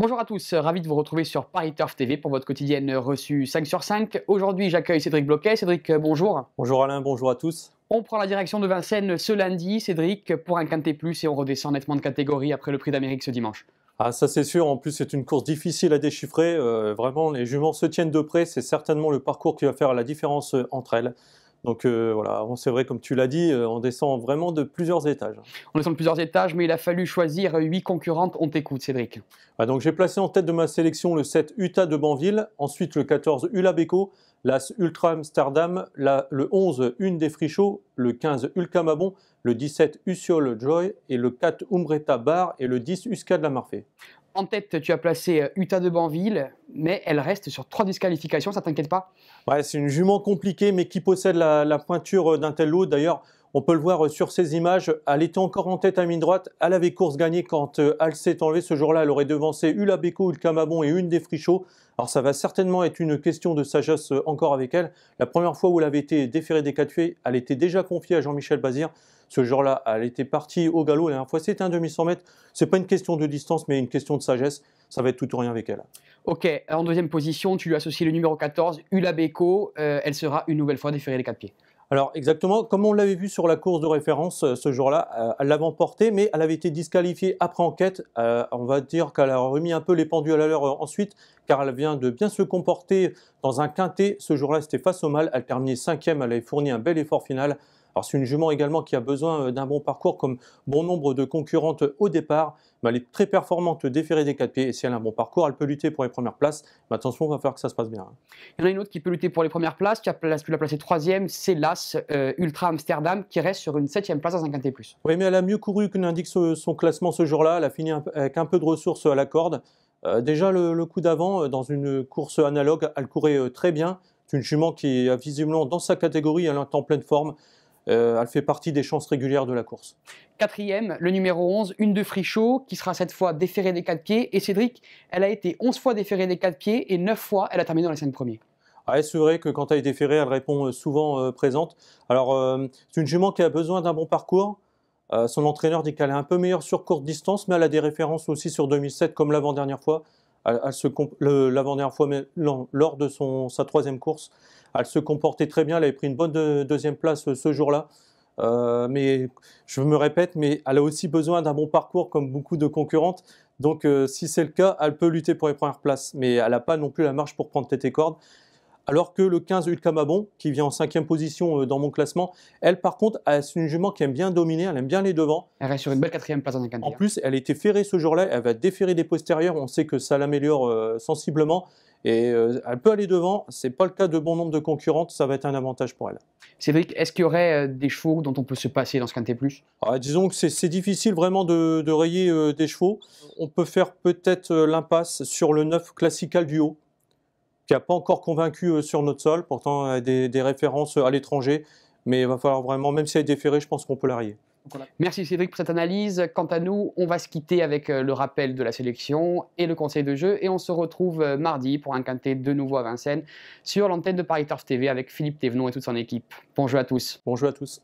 Bonjour à tous, ravi de vous retrouver sur Paris Turf TV pour votre quotidienne reçue 5 sur 5. Aujourd'hui, j'accueille Cédric Bloquet. Cédric, bonjour. Bonjour Alain, bonjour à tous. On prend la direction de Vincennes ce lundi, Cédric, pour un Quintet Plus et on redescend nettement de catégorie après le Prix d'Amérique ce dimanche. Ah, ça c'est sûr, en plus c'est une course difficile à déchiffrer. Vraiment, les juments se tiennent de près, c'est certainement le parcours qui va faire la différence entre elles. Donc voilà, c'est vrai, comme tu l'as dit, on descend vraiment de plusieurs étages. On descend de plusieurs étages, mais il a fallu choisir 8 concurrentes. On t'écoute, Cédric. Donc j'ai placé en tête de ma sélection le 7 Utah de Banville, ensuite le 14 Ulabeco, l'As Ultra Amsterdam, le 11 Une des Frichots, le 15 Ulcamabon, le 17 Usiol Joy et le 4 Umbretta Bar et le 10 Usca de la Marfée. En tête, tu as placé Utah de Banville, mais elle reste sur 3 disqualifications, ça t'inquiète pas? Ouais, c'est une jument compliquée, mais qui possède la pointure d'un tel lot. D'ailleurs, on peut le voir sur ces images. Elle était encore en tête à ligne droite. Elle avait course gagnée quand elle s'est enlevée. Ce jour-là, elle aurait devancé Ulabeco, Ulcamabon et Une des Frichots. Alors, ça va certainement être une question de sagesse encore avec elle. La première fois où elle avait été déférée des 4 fées, elle était déjà confiée à Jean-Michel Bazir. Ce jour-là, elle était partie au galop. La dernière fois, c'était un demi-100 mètres. Ce n'est pas une question de distance, mais une question de sagesse. Ça va être tout ou rien avec elle. Ok, en deuxième position, tu lui associes le numéro 14, Ulabeco. Elle sera une nouvelle fois déférée des 4 pieds. Alors exactement, comme on l'avait vu sur la course de référence ce jour-là, elle l'avait emporté, mais elle avait été disqualifiée après enquête. On va dire qu'elle a remis un peu les pendules à l'heure ensuite, car elle vient de bien se comporter dans un quintet. Ce jour-là, c'était face au mal. Elle terminait 5e, elle avait fourni un bel effort final. Alors c'est une jument également qui a besoin d'un bon parcours, comme bon nombre de concurrentes au départ. Mais elle est très performante, déférée des 4 pieds, et si elle a un bon parcours, elle peut lutter pour les premières places. Mais attention, il va falloir que ça se passe bien. Il y en a une autre qui peut lutter pour les premières places, tu l'as placée 3e, c'est l'As Ultra Amsterdam qui reste sur une 7e place dans un Quintet Plus. Oui, mais elle a mieux couru que n'indique son classement ce jour-là. Elle a fini avec un peu de ressources à la corde. Déjà, le coup d'avant, dans une course analogue, elle courait très bien. C'est une jument qui est visiblement dans sa catégorie, elle est en pleine forme. Elle fait partie des chances régulières de la course. 4e, le numéro 11, Une de Frichot, qui sera cette fois déférée des 4 pieds. Et Cédric, elle a été 11 fois déférée des 4 pieds et 9 fois elle a terminé dans les 5 premiers. Ah, c'est vrai que quand elle est déférée, elle répond souvent présente. Alors, c'est une jument qui a besoin d'un bon parcours. Son entraîneur dit qu'elle est un peu meilleure sur courte distance, mais elle a des références aussi sur 2007, comme l'avant-dernière fois. L'avant-dernière fois, mais lors de sa 3e course, elle se comportait très bien. Elle avait pris une bonne 2e place ce jour-là. Mais je me répète, mais elle a aussi besoin d'un bon parcours comme beaucoup de concurrentes. Donc, si c'est le cas, elle peut lutter pour les premières places, mais elle n'a pas non plus la marge pour prendre tête et corde. Alors que le 15 Ulcamabon, qui vient en 5e position dans mon classement, elle par contre, c'est une jument qui aime bien dominer, elle aime bien les devants. Elle reste sur une belle 4e place dans un Quintet. En plus, elle était ferrée ce jour-là, elle va déferrer des postérieurs, on sait que ça l'améliore sensiblement. Et elle peut aller devant, ce n'est pas le cas de bon nombre de concurrentes, ça va être un avantage pour elle. Cédric, est-ce qu'il y aurait des chevaux dont on peut se passer dans ce Quintet Plus? Disons que c'est difficile vraiment de rayer des chevaux. On peut faire peut-être l'impasse sur le 9 Classical du Haut, qui n'a pas encore convaincu sur notre sol, pourtant des références à l'étranger, mais il va falloir vraiment, même si elle est déférée, je pense qu'on peut la rayer. Merci Cédric pour cette analyse. Quant à nous, on va se quitter avec le rappel de la sélection et le conseil de jeu et on se retrouve mardi pour un Quintet de nouveau à Vincennes sur l'antenne de Paris Turf TV avec Philippe Thévenon et toute son équipe. Bonjour à tous. Bonjour à tous.